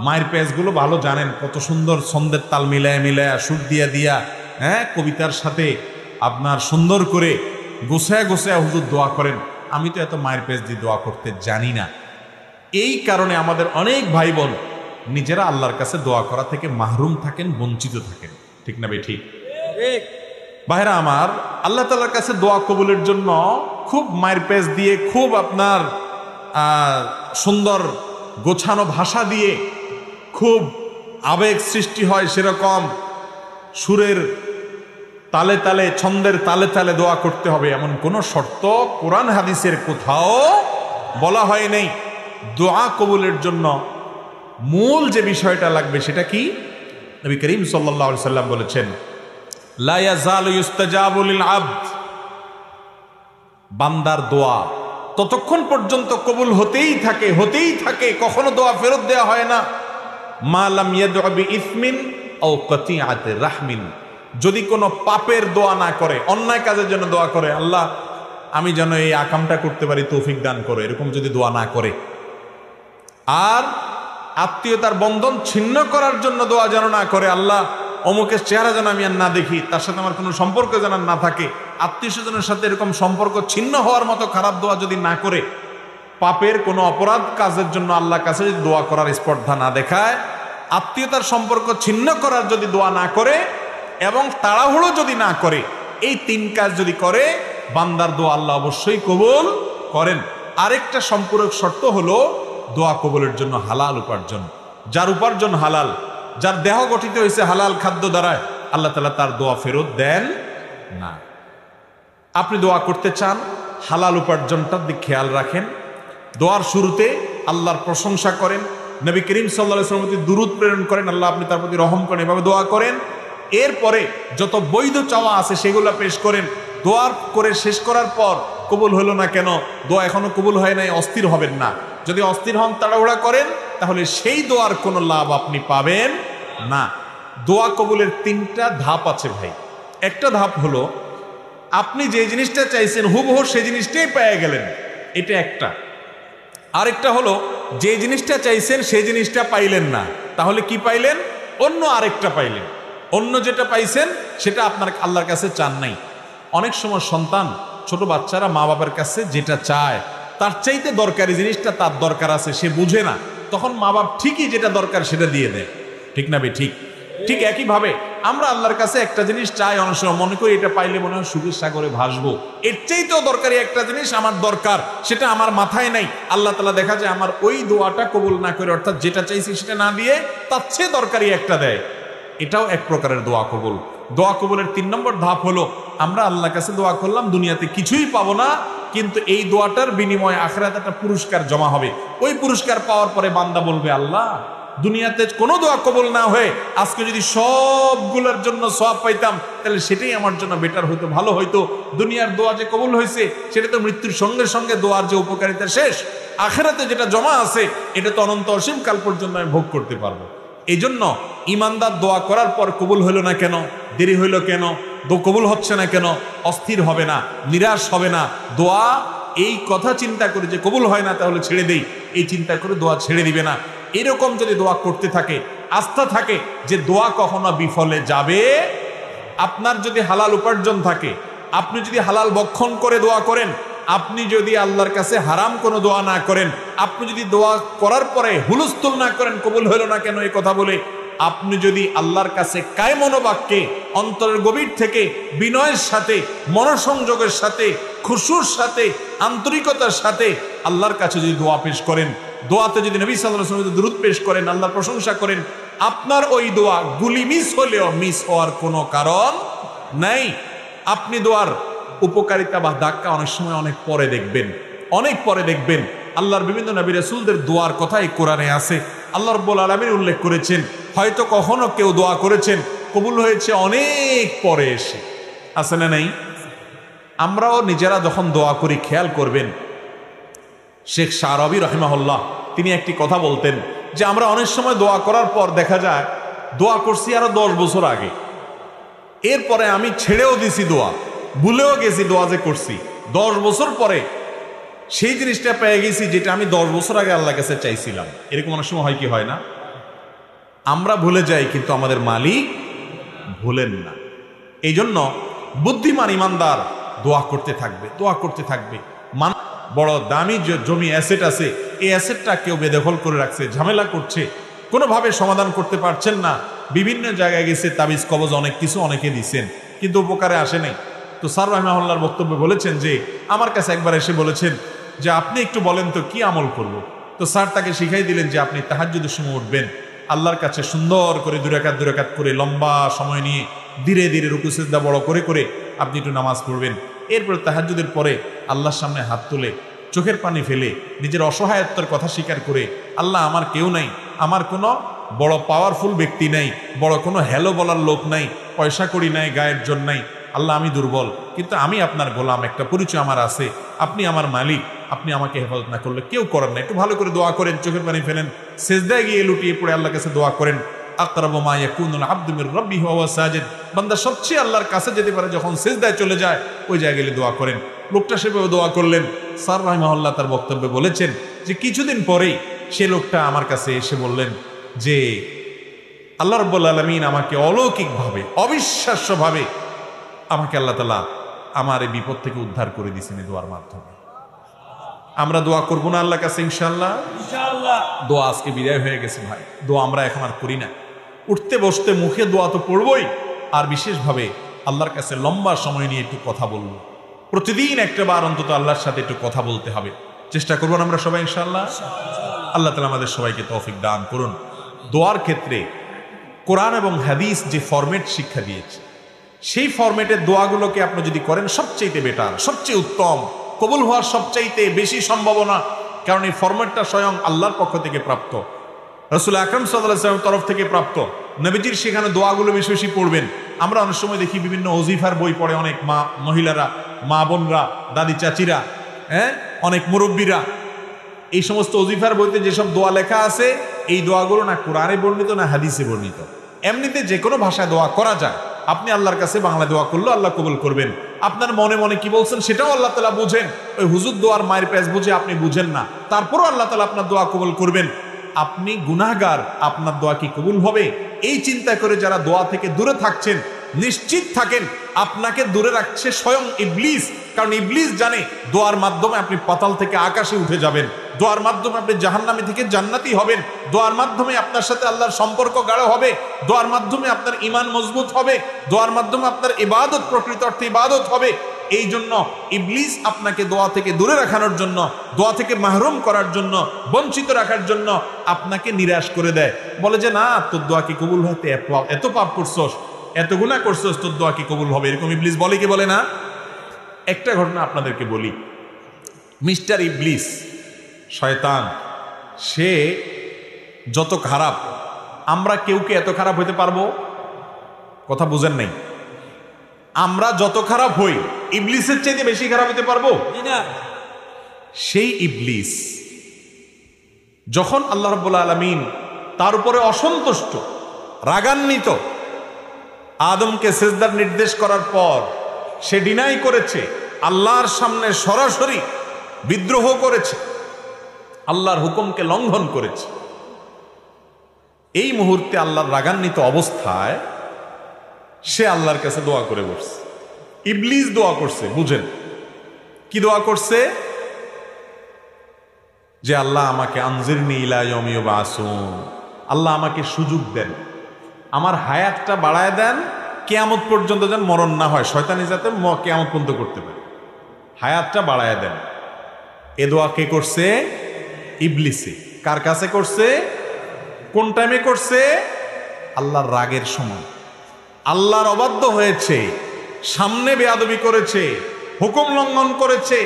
S1: মায়ের পেজগুলো ভালো জানেন, কত সুন্দর ছন্দের তাল মিলায় মিলায়, সুর দিয়া দিয়া, হ্যাঁ, কবিতার সাথে আপনার সুন্দর করে গোছায় গোছায় হুজুর দোয়া করেন। আমি তো এত মায়ের পেজ দিয়ে দোয়া করতে জানি না। এই কারণে আমাদের অনেক ভাই বোন নিজেরা আল্লাহর কাছে দোয়া করা থেকে মাহরুম থাকেন, বঞ্চিত থাকেন। ঠিক না ভাই? ঠিক। ভাইরা আমার, আল্লাহ তাআলার কাছে দোয়া কবুলের জন্য খুব মায়ের পেজ দিয়ে, খুব আপনার সুন্দর গোছানো ভাষা দিয়ে, খুব আবেগ সৃষ্টি হয় সেরকম সুরের তালে তালে, ছন্দের তালে তালে দোয়া করতে হবে, এমন কোনো শর্ত কোরআন হাদিসের কোথাও বলা হয় নাই। দোয়া কবুলের জন্য মূল যে বিষয়টা লাগবে সেটা কি? নবী করিম সাল্লাল্লাহু আলাইহি সাল্লাম বলেছেন, লা ইয়াজালু ইস্তাজাবু লিল আবদ, বান্দার দোয়া ততক্ষণ পর্যন্ত কবুল হতেই থাকে, কখনো দোয়া ফেরত দেওয়া হয় না। মা লাম ইয়াদউ বিইসমিন আও কাতিআতি রাহমিন, যদি কোনো পাপের দোয়া না করে, অন্যায় কাজের জন্য দোয়া করে, আল্লাহ আমি যেন এই আকামটা করতে পারি তৌফিক দান করো, এরকম যদি দোয়া না করে, আর আত্মীয়তার বন্ধন ছিন্ন করার জন্য দোয়া যেন না করে, আল্লাহ অমুকের চেহারা যেন আমি আর না দেখি, তার সাথে আমার কোনো সম্পর্ক যেন না থাকে, আত্মীয় স্বজনের সাথে এরকম সম্পর্ক ছিন্ন হওয়ার মতো খারাপ দোয়া যদি না করে, পাপের কোনো অপরাধ কাজের জন্য আল্লাহর কাছে যদি দোয়া করার স্পর্ধা না দেখায়, আত্মীয়তার সম্পর্ক ছিন্ন করার যদি দোয়া না করে, এবং তাড়াহুড়ো যদি না করে, এই 3 কাজ যদি করে, বান্দার দোয়া আল্লাহ অবশ্যই কবুল করেন। আরেকটা সম্পূরক শর্ত হলো দোয়া কবুলের জন্য হালাল উপার্জন। যার উপার্জন হালাল, যার দেহ গঠিত হয়েছে হালাল খাদ্য দ্বারায়, আল্লাহ তাআলা তার দোয়া ফেরত দেন না। আপনি দোয়া করতে চান, হালাল উপার্জনটার দিকে খেয়াল রাখেন। দোয়ার শুরুতে আল্লাহর প্রশংসা করেন, নবী করিম সাল্লাল্লাহু আলাইহি ওয়াসাল্লামের প্রতি দুরূদ প্রেরণ করেন, আল্লাহ আপনি তার প্রতি রহম করেন, এভাবে দোয়া করেন। এরপরে যত বৈধ চাওয়া আছে সেগুলো পেশ করেন। দোয়ার করে শেষ করার পর কবুল হলো না কেন, দোয়া এখনো কবুল হয় নাই, অস্থির হবেন না। যদি অস্থির হন, তাড়াহুড়া করেন, তাহলে সেই দোয়ার কোনো লাভ আপনি পাবেন না। দোয়া কবুলের 3টা ধাপ আছে ভাই। একটা ধাপ হলো আপনি যে জিনিসটা চাইছেন হুবহু সেই জিনিসটাই পেয়ে গেলেন, এটা একটা। আরেকটা হলো যে জিনিসটা চাইছেন সেই জিনিসটা পাইলেন না, তাহলে কি পাইলেন? অন্য আরেকটা পাইলেন। অন্য যেটা পাইছেন সেটা আপনার আল্লাহর কাছে চান নাই। অনেক সময় সন্তান, ছোট বাচ্চারা মা বাবার কাছে যেটা চায়, তার চাইতে দরকারি জিনিসটা তার দরকার আছে, সে বুঝে না, তখন মা বাপ ঠিকই যেটা দরকার সেটা দিয়ে দেয়। ঠিক না বে? ঠিক। ঠিক একইভাবে আমরা আল্লাহর কাছে একটা জিনিস চাই, অনেক সময় মনে করি এটা পাইলে মনে হয় সুখের সাগরে ভাসবো, এর চাইতেও দরকারি একটা জিনিস আমার দরকার, সেটা আমার মাথায় নাই। আল্লাহ তাআলা দেখা যায় আমার ওই দোয়াটা কবুল না করে, অর্থাৎ যেটা চাইছি সেটা না দিয়ে তার চেয়ে দরকারি একটা দেয়। এটাও এক প্রকারের দোয়া কবুল। দোয়া কবুলের 3 নম্বর ধাপ হলো আমরা আল্লাহর কাছে দোয়া করলাম, দুনিয়াতে কিছুই পাবো না, কিন্তু এই দোয়াটার বিনিময়ে আখিরাতে একটা পুরস্কার জমা হবে। ওই পুরস্কার পাওয়ার পরে বান্দা বলবে, আল্লাহ দুনিয়াতে কোনো দোয়া কবুল না হয়ে আজকে যদি সবগুলোর জন্য সওয়াব পাইতাম তাহলে সেটাই আমার জন্য বেটার হইতো, ভালো হইতো। দুনিয়ার দোয়া যে কবুল হয়েছে সেটা তো মৃত্যুর সঙ্গে সঙ্গে দোয়ার যে উপকারিতা শেষ, আখিরাতে যেটা জমা আছে এটা তো অনন্ত অসীম কাল পর্যন্ত আমি ভোগ করতে পারবো। এই জন্য ইমানদার দোয়া করার পর কবুল হইল না কেন, দেরি হইল কেন, কবুল হচ্ছে না কেন, অস্থির হবে না, নিরাশ হবে না। দোয়া এই কথা চিন্তা করে যে কবুল হয় না তাহলে ছেড়ে দেই, এই চিন্তা করে দোয়া ছেড়ে দিবে না। এরকম যদি দোয়া করতে থাকে, আস্থা থাকে যে দোয়া কখনো বিফলে যাবে। আপনার যদি হালাল উপার্জন থাকে, আপনি যদি হালাল ভক্ষণ করে দোয়া করেন, আপনি যদি আল্লাহর কাছে হারাম কোনো দোয়া না করেন, আপনি যদি দোয়া করার পরে হুলস্থুল না করেন কবুল হইল না কেন এই কথা বলে, আপনি যদি আল্লাহর কাছে কায় মনোবাক্যে অন্তরের গভীর থেকে বিনয়ের সাথে, মনোসংযোগের সাথে, খুশুর সাথে, আন্তরিকতার সাথে আল্লাহর কাছে যদি দোয়া পেশ করেন, দোয়াতে যদি নবী সাল্লাল্লাহু আলাইহি ওয়াসাল্লাম দুরূদ পেশ করেন, আল্লাহর প্রশংসা করেন, আপনার ওই দোয়া গুলি মিস হলেও মিস হওয়ার কোনো কারণ নাই। আপনি দোয়ার উপকারিতা বা ধাক্কা অনেক সময় অনেক পরে দেখবেন, অনেক পরে দেখবেন। আল্লাহর বিভিন্ন নবী রাসূলদের দোয়ার কথাই কোরআনে আছে। আল্লাহ রাব্বুল আলামিন উল্লেখ করেছেন, হয়তো কখনো কেউ দোয়া করেছেন কবুল হয়েছে অনেক পরে এসে, আছে না নাই? আমরাও নিজেরা যখন দোয়া করি খেয়াল করবেন, শেখ শাহরবি রাহিমাহুল্লাহ তিনি একটি কথা বলতেন যে আমরা অনেক সময় দোয়া করার পর দেখা যায় দোয়া করছি আরো 10 বছর আগে, এরপরে আমি ছেড়েও দিছি দোয়া, ভুলেও গেছি দোয়া যে করছি, 10 বছর পরে সেই জিনিসটা পেয়ে গেছি যেটা আমি 10 বছর আগে আল্লাহর কাছে চাইছিলাম। এরকম অনেক সময় হয় কি হয় না? আমরা ভুলে যাই কিন্তু আমাদের মালিক ভুলেন না। এই জন্য বুদ্ধিমান ইমানদার দোয়া করতে থাকবে, দোয়া করতে থাকবে। বড় দামি জমি অ্যাসেট আছে, এই অ্যাসেটটা কেউ বেদখল করে রাখছে, ঝামেলা করছে, কোনোভাবে সমাধান করতে পারছেন না, বিভিন্ন জায়গায় গেছে, তাবিজ কবজ অনেক কিছু অনেকে দিচ্ছেন কিন্তু উপকারে আসে নাই। তো স্যার রাহিমাহুল্লাহর বক্তব্যে বলেছেন যে আমার কাছে একবার এসে বলেছেন যে আপনি একটু বলেন তো কি আমল করব। তো স্যার তাকে শিখাই দিলেন যে আপনি তাহাজ্জুদের সময় উঠবেন, আল্লাহর কাছে সুন্দর করে 2 রাকাত করে লম্বা সময় নিয়ে ধীরে ধীরে রুকু সিজদা বড় করে করে আপনি একটু নামাজ পড়বেন। এরপরে তাহাজ্জুদের পরে আল্লাহর সামনে হাত তুলে চোখের পানি ফেলে নিজের অসহায়ত্বের কথা স্বীকার করে, আল্লাহ আমার কেউ নাই, আমার কোনো বড় পাওয়ারফুল ব্যক্তি নাই, বড় কোনো হ্যালো বলার লোক নাই, পয়সা করি নাই, গায়ের জন্য নাই, আল্লাহ আমি দুর্বল, কিন্তু আমি আপনার গোলাম, একটা পরিচয় আমার আছে, আপনি আমার মালিক, আপনি আমাকে হেফাজত না করলে কেউ করেন না। একটু ভালো করে দোয়া করেন, চোখের পানি ফেলেন, সিজদায় গিয়ে লুটিয়ে পড়ে আল্লাহর কাছে দোয়া করেন। আকরাবু মা ইয়াকুনুল আবদু মির রাব্বিহি ওয়া হুয়া সাজিদ, বান্দা সবচেয়ে আল্লাহর কাছে যেতে পারে যখন সিজদায় চলে যায়, ওই জায়গায় গেলে দোয়া করেন। লোকটা সেভাবে দোয়া করলেন। স্যার রাহিমাহুল্লাহ তার বক্তব্যে বলেছেন যে কিছুদিন পরেই সে লোকটা আমার কাছে এসে বললেন যে আল্লাহ রাব্বুল আলামিন আমাকে অলৌকিকভাবে, অবিশ্বাস্যভাবে আমাকে আল্লাহ তাআলা আমার এই বিপদ থেকে উদ্ধার করে দিয়েছেন এই দোয়ার মাধ্যমে। আমরা দোয়া করবো না আল্লাহর কাছে ইনশাআল্লাহ? ইনশাআল্লাহ। দোয়া আজকে বিদায় হয়ে গেছে ভাই, দোয়া আমরা এখন আর করি না। উঠতে বসতে মুখে দোয়া তো পড়বই, আর বিশেষভাবে আল্লাহর কাছে লম্বা সময় নিয়ে একটু কথা বলবো। প্রতিদিন একটা বার অন্তত আল্লাহর সাথে একটু কথা বলতে হবে, চেষ্টা করবো না আমরা সবাই ইনশাআল্লাহ? আল্লাহ তাআলা আমাদের সবাইকে তৌফিক দান করুন। দোয়ার ক্ষেত্রে কোরআন এবং হাদিস যে ফরম্যাট শিক্ষা দিয়েছে, সেই ফরম্যাটের দোয়াগুলোকে আপনি যদি করেন সবচেয়ে বেটার, সবচেয়ে উত্তম, কবুল হওয়ার সবচাইতে বেশি সম্ভাবনা, কারণ এই ফরম্যাটটা স্বয়ং আল্লাহর পক্ষ থেকে প্রাপ্ত, রাসূল আকরাম সাল্লাল্লাহু আলাইহি ওয়াসাল্লামের তরফ থেকে প্রাপ্ত। নবীজির সেখানে দোয়াগুলো বেশি বেশি পড়বেন। আমরা অনেক সময় দেখি বিভিন্ন ওজিফার বই পড়ে অনেক মহিলারা, মা বোনরা, দাদি চাচিরা, অনেক মুরব্বীরা, এই সমস্ত ওজিফার বইতে যেসব দোয়া লেখা আছে, এই দোয়াগুলো না কোরআনে বর্ণিত না হাদিসে বর্ণিত। এমনিতে যে কোনো ভাষায় দোয়া করা যায়। আপনি আল্লাহর কাছে বাংলা দোয়া করলেও আল্লাহ কবুল করবেন। আপনার মনে মনে কি বলছেন সেটাও আল্লাহ তাআলা বুঝেন। ওই হুজুর দোয়ার মায়ের প্যাচ বুঝে আপনি বুঝেন না, তারপরও আল্লাহ তাআলা আপনার দোয়া কবুল করবেন। আপনি গুনাহগার, আপনার দোয়া কি কবুল হবে এই চিন্তা করে যারা দোয়া থেকে দূরে থাকছেন, নিশ্চিত থাকেন আপনাকে দূরে রাখছে স্বয়ং ইবলিস। কারণ ইবলিস জানে দোয়ার মাধ্যমে আপনি পাতাল থেকে আকাশে উঠে যাবেন, দোয়ার মাধ্যমে আপনি জাহান্নামী থেকে জান্নাতি হবেন, দোয়ার মাধ্যমে আপনার সাথে আল্লাহর সম্পর্ক গাঢ় হবে, দোয়ার মাধ্যমে আপনার ঈমান মজবুত হবে, দোয়ার মাধ্যমে আপনার ইবাদত প্রকৃত অর্থে ইবাদত হবে। এই জন্য ইবলিস আপনাকে দোয়া থেকে দূরে রাখানোর জন্য, দোয়া থেকে মাহরুম করার জন্য, বঞ্চিত রাখার জন্য আপনাকে নিরাশ করে দেয়। বলে যে না, তোর দোয়া কি কবুল হতে, এত পাপ করছস, এত গুনাহ করছস, তোর দোয়া কি কবুল হবে? এরকম ইবলিস বলে কি বলে না? একটা ঘটনা আপনাদেরকে বলি। মিস্টার ইবলিস, শয়তান, সে যত খারাপ, আমরা কেউ কি এত খারাপ হইতে পারবো? কথা বুঝেন নাই? আমরা যত খারাপ হই ইবলিসের চাইতে বেশি খারাপ হইতে পারবো না। সেই ইবলিস যখন আল্লাহ রাব্বুল আলামিন তার উপরে অসন্তুষ্ট, রাগান্বিত, আদমকে সিজদার নির্দেশ করার পর সে ডিনাই করেছে, আল্লাহর সামনে সরাসরি বিদ্রোহ করেছে, আল্লাহর হুকুমকে লঙ্ঘন করেছে। এই মুহূর্তে আল্লাহর রাগান্বিত অবস্থায় সে আল্লাহর কাছে দোয়া করে বসছে। ইবলিস দোয়া করছে, বুঝেন কি দোয়া করছে? যে আল্লাহ আমাকে আনজিরনি ইলা ইয়াউমি ইউবআসুন, আল্লাহ আমাকে সুযোগ দেন, আমার হায়াতটা বাড়ায় দেন, কিয়ামত পর্যন্ত যেন মরণ না হয়, শয়তানি যাতে কিয়ামত পর্যন্ত করতে পারে, হায়াতটা বাড়ায় দেন। এ দোয়া কে করছে? ইবলিসে। কার কাছে করছে? কোন টাইমে করছে? আল্লাহর রাগের সময়। আল্লাহর অবাধ্য হয়েছে, সামনে বেয়াদবি করেছে, হুকুম লঙ্ঘন করেছে।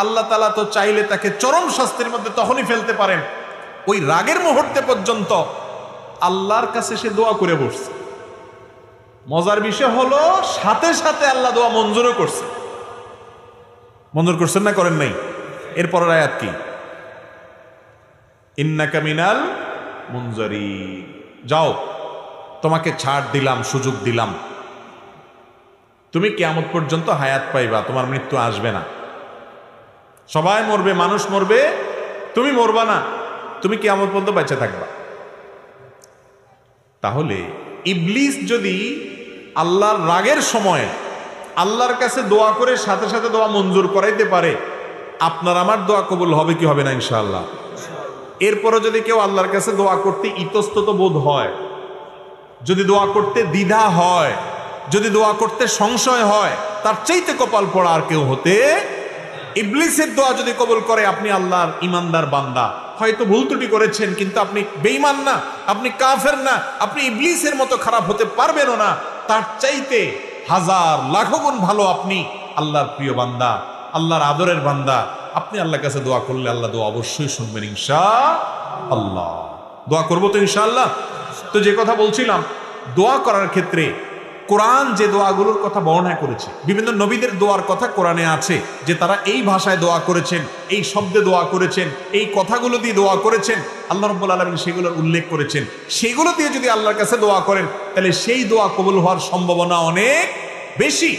S1: আল্লাহ তাআলা তো চাইলে তাকে চরম শাস্তির মধ্যে তখনই ফেলতে পারেন। ওই রাগের মুহূর্তে পর্যন্ত আল্লাহর কাছে সে দোয়া করে বসছে। মজার বিষয় হলো সাথে সাথে আল্লাহ দোয়া মঞ্জুরও করছে। মঞ্জুর করছেন না করেন নাই? এরপরের আয়াত কি? ইন্নাকা মিনাল মুনজারিন, যাও তোমাকে ছাড় দিলাম, সুযোগ দিলাম, তুমি কিয়ামত পর্যন্ত হায়াত পাইবা, তোমার মৃত্যু আসবে না। সবাই মরবে, মানুষ মরবে, তুমি মরবা না, তুমি কিয়ামত পর্যন্ত বেঁচে থাকবা। তাহলে ইবলিস যদি আল্লাহর রাগের সময় আল্লাহর কাছে দোয়া করে সাথে সাথে দোয়া মঞ্জুর করাইতে পারে, আপনার আমার দোয়া কবুল হবে কি হবে না? ইনশাআল্লাহ। এরপরও যদি কেউ আল্লাহর কাছে দোয়া করতে ইতস্তত বোধ হয়, যদি দোয়া করতে দ্বিধা হয়, যদি দোয়া করতে সংশয় হয়, তার চাইতে কপাল পড়া আর কেউ হতে। ইবলিসের দোয়া যদি কবুল করে, আপনি আল্লাহর ইমানদার বান্দা, হয়তো ভুল ত্রুটি করেছেন, কিন্তু আপনি বেঈমান না, আপনি কাফের না, আপনি ইবলিসের মতো খারাপ হতে পারবেনও না। তার চাইতে হাজার লাখো গুণ ভালো আপনি আল্লাহর প্রিয় বান্দা, আল্লাহর আদরের বান্দা। আপনি আল্লাহর কাছে দোয়া করলে আল্লাহ দোয়া অবশ্যই শুনবেন ইনশাআল্লাহ। দোয়া করবো তো ইনশাআল্লাহ। তো যে কথা বলছিলাম, দোয়া করার ক্ষেত্রে কোরআন যে দোয়াগুলোর কথা বর্ণনা করেছে, বিভিন্ন নবীদের দোয়ার কথা কোরআনে আছে, যে তারা এই ভাষায় দোয়া করেছেন, এই শব্দে দোয়া করেছেন, এই কথাগুলো দিয়ে দোয়া করেছেন, আল্লাহ রাব্বুল আলামিন সেগুলোর উল্লেখ করেছেন। সেগুলো দিয়ে যদি আল্লাহর কাছে দোয়া করেন, তাহলে সেই দোয়া কবুল হওয়ার সম্ভাবনা অনেক বেশি।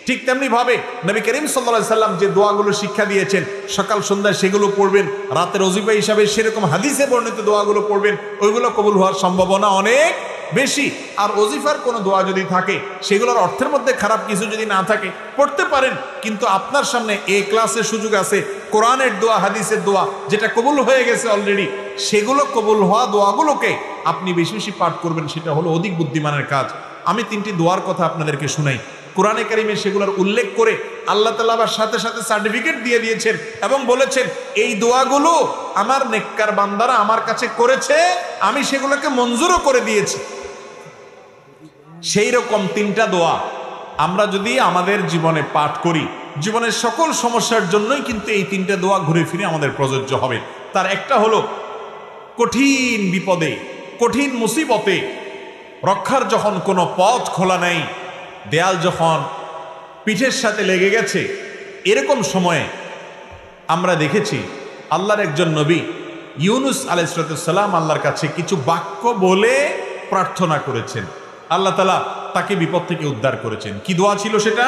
S1: ঠিক তেমনি ভাবে নবী করিম সাল্লাল্লাহু আলাইহি সাল্লাম যে দোয়াগুলো শিক্ষা দিয়েছেন, সকাল সন্ধ্যায় সেগুলো পড়বেন, রাতের ওজিফা হিসাবে সেরকম হাদিসে বর্ণিত দোয়াগুলো পড়বেন, ওইগুলো কবুল হওয়ার সম্ভাবনা অনেক বেশি। আর ওজিফার কোনো দোয়া যদি থাকে, সেগুলোর অর্থের মধ্যে খারাপ কিছু যদি না থাকে, পড়তে পারেন, কিন্তু আপনার সামনে এ ক্লাসের সুযোগ আছে, কোরআনের দোয়া, হাদিসের দোয়া যেটা কবুল হয়ে গেছে অলরেডি, সেগুলো কবুল হওয়া দোয়াগুলোকে আপনি বেশি বেশি পাঠ করবেন, সেটা হলো অধিক বুদ্ধিমানের কাজ। আমি তিনটি দোয়ার কথা আপনাদেরকে শুনাই। কোরআনে কারিমে সেগুলোর উল্লেখ করে আল্লাহ তাআলা আবার সাথে সাথে সার্টিফিকেট দিয়ে দিয়েছেন এবং বলেছেন, এই দোয়াগুলো আমার নেককার বান্দারা আমার কাছে করেছে, আমি সেগুলোকে মঞ্জুরও করে দিয়েছি। সেই রকম তিনটা দোয়া আমরা যদি আমাদের জীবনে পাঠ করি, জীবনের সকল সমস্যার জন্যই কিন্তু এই তিনটা দোয়া ঘুরে ফিরে আমাদের প্রযোজ্য হবে। তার একটা হলো কঠিন বিপদে, কঠিন মুসিবতে রক্ষার যখন কোনো পথ খোলা নেই, দেয়াল যখন পিঠের সাথে লেগে গেছে, এরকম সময়ে আমরা দেখেছি আল্লাহর একজন নবী ইউনুস আলাইহিস সালাম আল্লাহর কাছে কিছু বাক্য বলে প্রার্থনা করেছেন। আল্লাহ তাআলা তাকে বিপদ থেকে উদ্ধার করেছেন। কি দোয়া ছিল সেটা?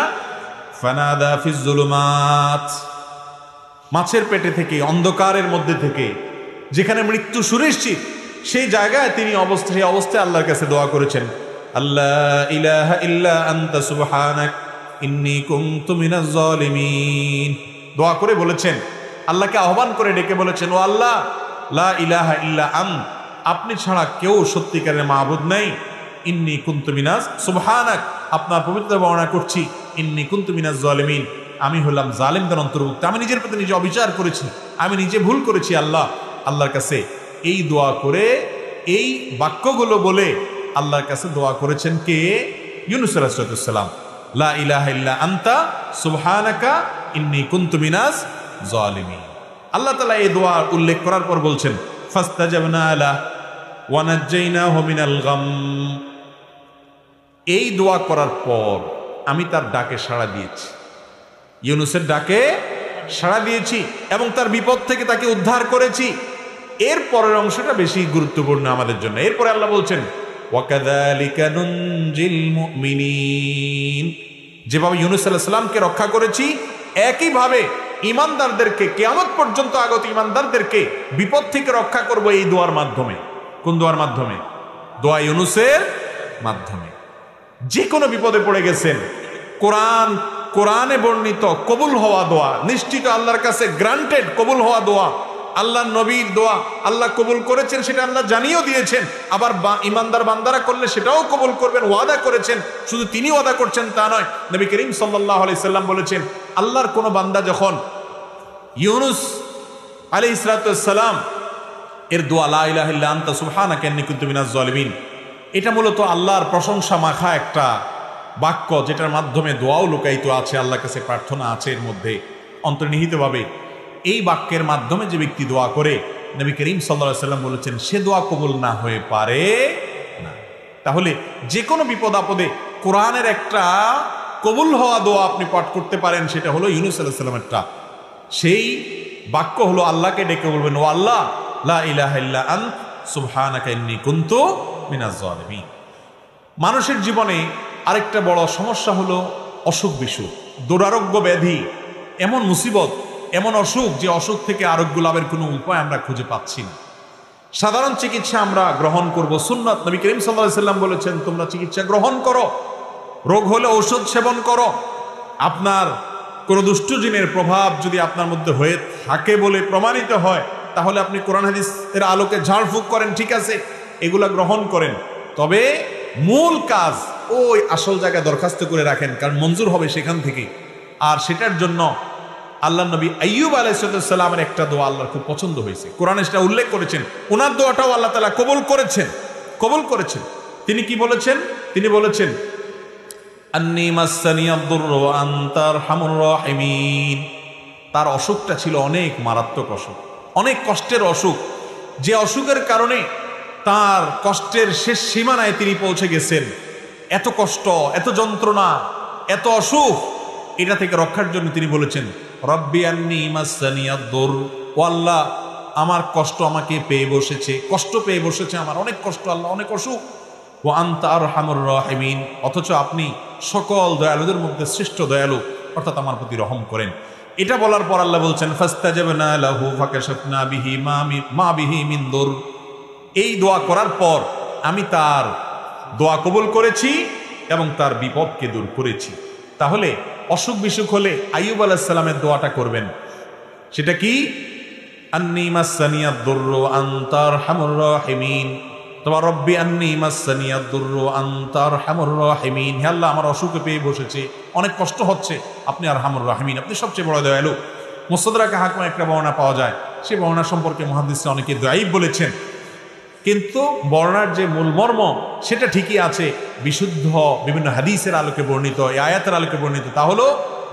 S1: ফানাদা ফিজ যুলুমাত, মাছের পেটে থেকে, অন্ধকারের মধ্যে থেকে, যেখানে মৃত্যু সুনিশ্চিত, সেই জায়গায় তিনি সেই অবস্থায় আল্লাহর কাছে দোয়া করেছেন, আল্লাহ ইলাহা ইল্লা আনতা সুবহানাক ইন্নী কুনতু মিনাজ জালিমিন। দোয়া করে বলেছেন, আল্লাহকে আহ্বান করে ডেকে বলেছেন, ও আল্লাহ, লা ইলাহা ইল্লা আন্ত, আপনি ছাড়া কেউ সত্যিকারের মাবুদ নাই, ইন্নী কুনতু মিনাজ সুবহানাক, আপনার পবিত্র বর্ণনা করছি, ইন্নী কুনতু মিনাজ জালিমিন, আমি হলাম জালিমদের অন্তর্ভুক্ত, আমি নিজের প্রতি নিজে অবিচার করেছি, আমি নিজে ভুল করেছি। আল্লাহর কাছে এই দোয়া করে, এই বাক্যগুলো বলে আল্লাহর কাছে দোয়া করেছেন কে? ইউনুস আলাইহিস সালাম। লা ইলাহা ইল্লা আনতা সুবহানাকা ইন্নী কুনতু মিনাজ জালিমিন। আল্লাহ তাআলা এই দোয়া উল্লেখ করার পর বলছেন, ফাস্তাজাবনা লা, ওয়া নাজ্জাইনাহু মিনাল গাম। এই দোয়া করার পর আমি তার ডাকে সাড়া দিয়েছি, ইউনুসের ডাকে সাড়া দিয়েছি এবং তার বিপদ থেকে তাকে উদ্ধার করেছি। এর পরের অংশটা বেশি গুরুত্বপূর্ণ আমাদের জন্য। এরপরে আল্লাহ বলছেন ওয়াকাযালিকা নুনজিল মুমিনিন, যেভাবে ইউনুস আলাইহিস সালামকে রক্ষা করেছি একইভাবে ঈমানদারদেরকে, কিয়ামত পর্যন্ত আগত ঈমানদারদেরকে বিপদ থেকে রক্ষা করব এই দোয়ার মাধ্যমে। কোন দোয়ার মাধ্যমে? দোয়া ইউনুসের মাধ্যমে। যে কোনো বিপদে পড়ে গেছেন, কোরআনে বর্ণিত কবুল হওয়া দোয়া, নিশ্চিত আল্লাহর কাছে গ্রান্টেড কবুল হওয়া দোয়া, আল্লাহ নবীর দোয়া আল্লাহ কবুল করেছেন, সেটা আল্লাহ জানিয়েও দিয়েছেন। আবার ঈমানদার বান্দারা করলে সেটাও কবুল করবেন, ওয়াদা করেছেন। শুধু তিনি ওয়াদা করছেন তা নয়, নবী করিম সাল্লাল্লাহু আলাইহি সাল্লাম বলেছেন, আল্লাহর কোন বান্দা যখন ইউনুস আলাইহিস সালাম এর দোয়া লা ইলাহা ইল্লা আনতা সুবহানাকা ইন্নী কুনতু মিনাজ জালিমিন, এটা মূলত আল্লাহর প্রশংসা মাখা একটা বাক্য, যেটার মাধ্যমে দোয়াও লুকায়িত আছে, আল্লাহর কাছে প্রার্থনা আছে এর মধ্যে অন্তর্নিহিতভাবে। এই বাক্যের মাধ্যমে যে ব্যক্তি দোয়া করে, নবী করিম সাল্লাল্লাহু আলাইহি সাল্লাম বলেছেন, সে দোয়া কবুল না হয়ে পারে না। তাহলে যে কোনো বিপদ আপদে কোরআনের একটা কবুল হওয়া দোয়া আপনি পাঠ করতে পারেন, সেটা হলো ইউনুস আলাইহিস সালামেরটা। সেই বাক্য হলো আল্লাহকে ডেকে বলবেন, ও আল্লাহ লা ইলাহা ইল্লা আনতা সুবহানাকা ইন্নী কুনতু মিনাজ জালিমিন। মানুষের জীবনে আরেকটা বড় সমস্যা হলো অসুখ বিসুখ, দুরারোগ্য ব্যাধি, এমন মুসিবত, এমন অসুখ যে অসুখ থেকে আরোগ্য লাভের কোনো উপায় আমরা খুঁজে পাচ্ছি না। সাধারণ চিকিৎসা আমরা গ্রহণ করব, সুন্নাত নবী করিম সাল্লাল্লাহু আলাইহি সাল্লাম বলেছেন তোমরা চিকিৎসা গ্রহণ করো, রোগ হলে ঔষধ সেবন করো। আপনার কোনো দুষ্ট জিনের প্রভাব যদি আপনার মধ্যে হয়ে থাকে বলে প্রমাণিত হয়, তাহলে আপনি কোরআন হাদিসের আলোকে ঝাড়ফুঁক করেন, ঠিক আছে, এগুলা গ্রহণ করেন। তবে মূল কাজ ওই আসল জায়গায় দরখাস্ত করে রাখেন, কারণ মঞ্জুর হবে সেখান থেকে। আর সেটার জন্য আল্লাহ নবী আইয়ুব আলাইহিস সালামের একটা দোয়া আল্লাহর খুব পছন্দ হয়েছে, কোরআনে সেটা উল্লেখ করেছেন। ওনার দোয়াটাও আল্লাহ তাআলা কবুল করেছেন। তিনি কি বলেছেন? তিনি বলেছেন আন্নী মাসসানিয়াদ দুররু ওয়া আনতা আরহামুর রাহিমিন। তার অসুখটা ছিল অনেক মারাত্মক অসুখ, অনেক কষ্টের অসুখ, যে অসুখের কারণে তার কষ্টের শেষ সীমানায় তিনি পৌঁছে গেছেন। এত কষ্ট, এত যন্ত্রণা, এত অসুখ, এটা থেকে রক্ষার জন্য তিনি বলেছেন রব্বি আন্নী মাসসানিয়াদ দুর, ও আল্লাহ আমার কষ্ট আমাকে পেয়ে বসেছে, কষ্ট পেয়ে বসেছে, আমার অনেক কষ্ট আল্লাহ, অনেক অসুখ। ওয়া আনতা আরহামুর রাহিমিন, অথচ আপনি সকল দয়ালুদের মধ্যে শ্রেষ্ঠ দয়ালু, অর্থাৎ আমার প্রতি রহম করেন। এটা বলার পর আল্লাহ বলছেন ফাস্তাজাবনা লাহু ফাকাশাফনা বিহি মা বিহি মিন দুর। এই দোয়া করার পর আমি তার দোয়া কবুল করেছি এবং তার বিপদকে দূর করেছি। তাহলে অসুখ বিসুখ হলে আইয়ুব আলাইহিস সালামের দোয়াটা করবেন। সেটা কি? আন্নী মাসসানিয়াদ দুররু আনতা আরহামুর রাহিমিন, তোমার রব্বি আন্নী মাসসানিয়াদ দুররু আনতা আরহামুর রাহিমিন। হে আল্লাহ আমার অসুখে পেয়ে বসেছে, অনেক কষ্ট হচ্ছে, আপনি আরহামুর রাহিমিন, আপনি সবচেয়ে বড় দয়ালু। মুসতাদরাকে হাকিমে একটা বর্ণনা পাওয়া যায়, সেই বর্ণনা সম্পর্কে মুহাদ্দিসরা অনেকে দাঈফ বলেছেন, কিন্তু বর্ণনার যে মূল মর্ম সেটা ঠিকই আছে, বিশুদ্ধ বিভিন্ন হাদিসের আলোকে বর্ণিত, এই আয়াতের আলোকে বর্ণিত। তা হলো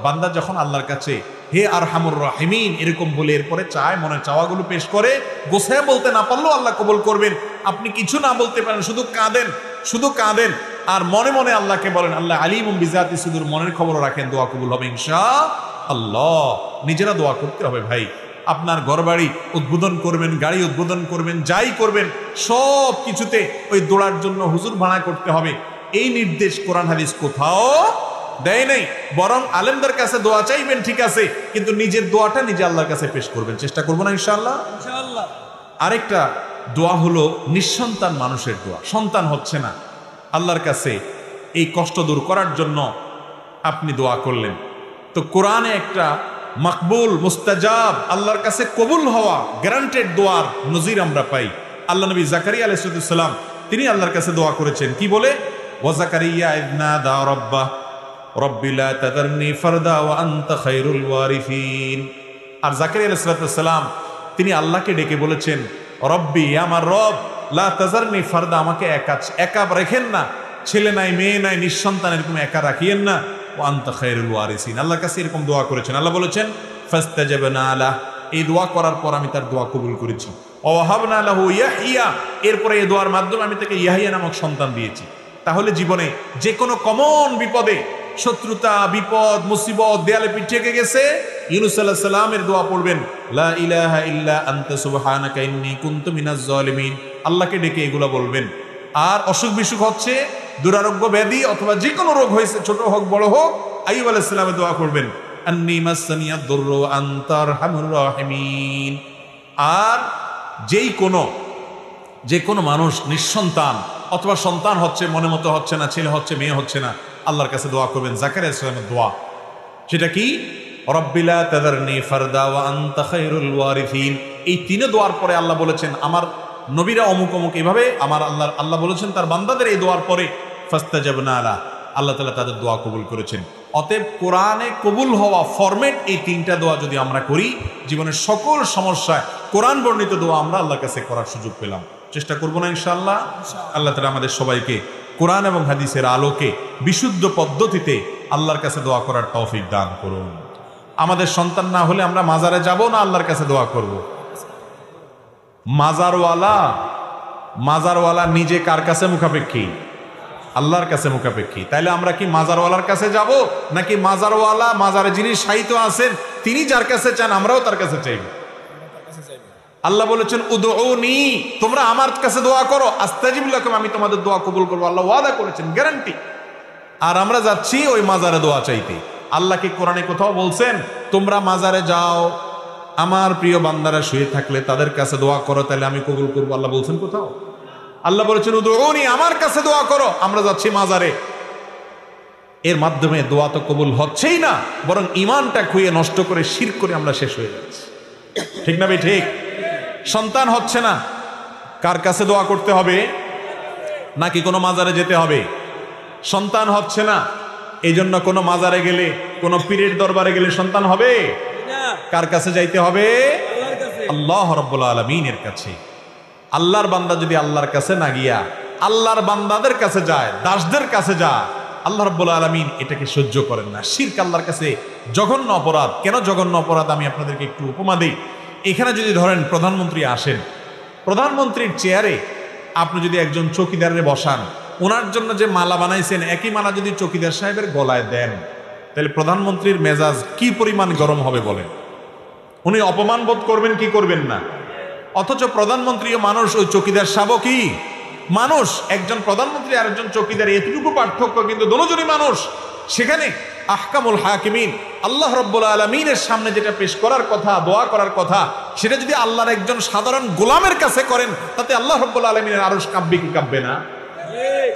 S1: বান্দা যখন আল্লাহর কাছে হে আরহামুর রাহিমিন এরকম বলে এরপরে চায়, মনের চাওয়াগুলো পেশ করে, গোছায় বলতে না পারলেও আল্লাহ কবুল করবেন। আপনি কিছু না বলতে পারেন, শুধু কাঁদেন আর মনে মনে আল্লাহকে বলেন, আল্লাহ আলিমুম বিজাতি সুদূর, মনের খবর রাখেন, দোয়া কবুল হবে ইনশাআল্লাহ। নিজেরা দোয়া করতে হবে ভাই। আপনার ঘরবাড়ি উদ্বোধন করবেন, গাড়ি উদ্বোধন করবেন, যাই করবেন, সব কিছুতে ওই দোয়ার জন্য হুজুর ভাড়া করতে হবে, এই নির্দেশ কোরআন হাদিস কোথাও দেয় নাই। বরং আলেমদের কাছে দোয়া চাইবেন, ঠিক আছে, কিন্তু নিজের দোয়াটা নিজে আল্লাহর কাছে পেশ করবেন। চেষ্টা করবো না ইনশাআল্লাহ। আরেকটা দোয়া হলো নিঃসন্তান মানুষের দোয়া, সন্তান হচ্ছে না, আল্লাহর কাছে এই কষ্ট দূর করার জন্য আপনি দোয়া করলেন। তো কোরআনে একটা মকবুল, মুস্তাজাব, আল্লাহর কাছে কবুল হওয়া গ্যারান্টেড দোয়ার নজির আমরা পাই। আল্লাহ নবী জাকারিয়া আলাইহিস সালাম তিনি আল্লাহর কাছে দোয়া করেছেন, কি বলে? ওয়া জাকারিয়া ইয নাদা রাব্বাহ রব্বি লা তাযারনি ফারদা ওয়া আনতা খায়রুল ওয়ারিসিন। আর জাকারিয়া আলাইহিস সালাম তিনি আল্লাহকে ডেকে বলেছেন, রব্বি, আমার রব, লা তাযারনি ফারদা, আমাকে একা রেখেন না, ছেলে নাই, মেয়ে নাই, নিঃসন্তান, এরকম একা রাখিয়েন না, ওয়া আনতা খায়রুল ওয়ারিসিন। আল্লাহর কাছে এরকম দোয়া করেছেন। আল্লাহ বলেছেন ফাস্তাজাবনা লাহ এই দোয়া করার পর আমি তার দোয়া কবুল করেছি। ওয়াহাবনা লাহু ইয়াহইয়া, এরপরে এই দোয়ার মাধ্যমে আমি তাকে ইয়াহইয়া নামক সন্তান দিয়েছি। তাহলে জীবনে যে কোনো কমন বিপদে, শত্রুতা, বিপদ, মুসিবত, দেয়ালে পিঠ থেকে গেছে, ইউনূস আলাইহিস সালামের দোয়া পড়বেন, লা ইলাহা ইল্লা আনতা সুবহানাকা ইন্নী কুনতু মিনাজ জালিমিন, আল্লাহকে ডেকে এগুলো বলবেন। আর অসুখ বিসুখ হচ্ছে, দুরারোগ্য ব্যাধি অথবা যে কোনো রোগ হয়েছে, ছোট হোক বড় হোক, আইয়ুব আলাইহিস সালামের দোয়া করবেন, আন্নী মাসসানিয়াদ দুররু ওয়া আনতা আরহামুর রাহিমিন। আর যে কোনো মানুষ নিঃসন্তান অথবা সন্তান হচ্ছে, মনে মতো হচ্ছে না, ছেলে হচ্ছে, মেয়ে হচ্ছে না, আল্লাহর কাছে দোয়া করবেন। জাকারিয়া আলাইহিস সালামের দোয়া সেটা কি? রব্বি লা তাযারনি ফারদা ওয়া আনতা খায়রুল ওয়ারিসিন। এই তিনে দোয়ার পরে আল্লাহ বলেছেন আমার নবীরা অমুক অমুক, এভাবে আমার আল্লাহ বলেছেন তার বান্দাদের এই দোয়ার পরে ফাস্তাজাবনা লা, আল্লাহ তাআলা তাদের দোয়া কবুল করেছেন। অতএব কোরআনে কবুল হওয়া ফরম্যাট এই তিনটা দোয়া যদি আমরা করি, জীবনের সকল সমস্যায় কোরআন বর্ণিত দোয়া আমরা আল্লাহর কাছে করার সুযোগ পেলাম। চেষ্টা করবো না ইনশাআল্লাহ? আল্লাহ তাআলা আমাদের সবাইকে কোরআন এবং হাদিসের আলোকে বিশুদ্ধ পদ্ধতিতে আল্লাহর কাছে দোয়া করার তৌফিক দান করুন। আমাদের সন্তান না হলে আমরা মাজারে যাব না আল্লাহর কাছে দোয়া করব? মাজারওয়ালা নিজে কার কাছে মুখাপেক্ষী? আল্লাহর কাছে মুখাপেক্ষী। তাইলে আমরা কি মাজারওয়ালার কাছে যাব, নাকি মাজারওয়ালা, মাজারে যিনি শায়িত আছেন তিনি যার কাছে চান আমরাও তার কাছে চাইব? আল্লাহ বলেছেন উদউনি, তোমরা আমার কাছে দোয়া করো, আস্তাজিব লাকুম, আমি তোমাদের দোয়া কবুল করবো। আল্লাহ ওয়াদা করেছেন, গ্যারান্টি। আর আমরা যাচ্ছি ওই মাজারে দোয়া চাইতে। আল্লাহ কি কোরআনে কোথাও বলছেন তোমরা মাজারে যাও, আমার প্রিয় বান্দারা শুয়ে থাকলে তাদের কাছে দোয়া করো, তাহলে আমি কবুল করবো? আল্লাহ বলছেন কোথাও? আল্লাহ বলেছেন উদউনি, আমার কাছে দোয়া করো। আমরা যাচ্ছি মাজারে, এর মাধ্যমে দোয়া তো কবুল হচ্ছেই না, বরং ইমানটা খুইয়ে নষ্ট করে শিরক করে আমরা শেষ হয়ে যাচ্ছি। ঠিক না ভাই? ঠিক। সন্তান হচ্ছে না, কার কাছে দোয়া করতে হবে? নাকি কোনো মাজারে যেতে হবে? সন্তান হচ্ছে না, এই জন্য কোনো মাজারে গেলে, কোনো পীরের দরবারে গেলে সন্তান হবে? কার কাছে যাইতে হবে? আল্লাহ রাব্বুল আলামিনের কাছে। আল্লাহর বান্দা যদি আল্লাহর কাছে না গিয়া আল্লাহর বান্দাদের কাছে যায়, দাসদের কাছে যায়, আল্লাহ রাব্বুল আলামিন এটাকে সহ্য করেন না। শিরক আল্লাহর কাছে জঘন্য অপরাধ। কেন জঘন্য অপরাধ আমি আপনাদেরকে একটু উপমা দিই। এখানে যদি ধরেন প্রধানমন্ত্রী আসেন, প্রধানমন্ত্রীর চেয়ারে আপনি যদি একজন চৌকিদারে বসান, ওনার জন্য যে মালা বানাইছেন একই মালা যদি চৌকিদার সাহেবের গলায় দেন, তাহলে প্রধানমন্ত্রীর মেজাজ কি পরিমাণ গরম হবে বলেন? উনি অপমান বোধ করবেন কি করবেন না? অথচ প্রধানমন্ত্রী মানুষ, ওই চৌকিদার সাহেবও কি মানুষ। একজন প্রধানমন্ত্রী আর একজন চৌকিদার এতটুকু পার্থক্য, কিন্তু দুজনই মানুষ। সেখানে আহকামুল হাকিমিন আল্লাহ রাব্বুল আলামিনের সামনে যেটা পেশ করার কথা, দোয়া করার কথা, সেটা যদি আল্লাহর একজন সাধারণ গোলামের কাছে করেন, তাতে আল্লাহ রাব্বুল আলামিনের আরশ কাঁপবে কি কাঁপবে না?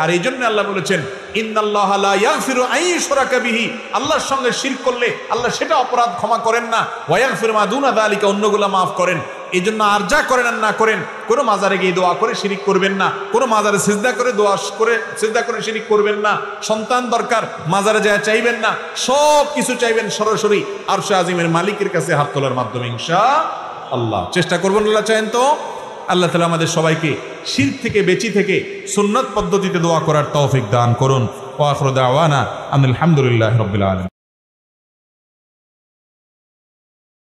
S1: আর এই জন্য আল্লাহ বলেছেন ইন্নাল্লাহা লা ইয়াগফিরু আন ইউশরাকা বিহি, আল্লাহর সঙ্গে শিরক করলে আল্লাহ সেটা অপরাধ ক্ষমা করেন না, ওয়া ইয়াগফিরু মা দুনা যালিকা, অন্যগুলো মাফ করেন। এই জন্য আর যা করেন আর না করেন, কোনো মাজারে গিয়ে দোয়া করে শিরিক করবেন না, কোনো মাজারে সিজদা করে দোয়া করে সিজদা করে শিরিক করবেন না। সন্তান দরকার, মাজারে যায় চাইবেন না, সব কিছু চাইবেন সরাসরি আরশে আজিমের মালিকের কাছে হাত তোলার মাধ্যমে ইনশাআল্লাহ। চেষ্টা করবেন, আল্লাহ চাইেন তো। আল্লাহ তাআলা আমাদের সবাইকে শিরক থেকে বেঁচে থেকে সুন্নাত পদ্ধতিতে দোয়া করার তৌফিক দান করুন। ওয়া আখিরু দাওয়ানা আলহামদুলিল্লাহি রাব্বিল আলামিন।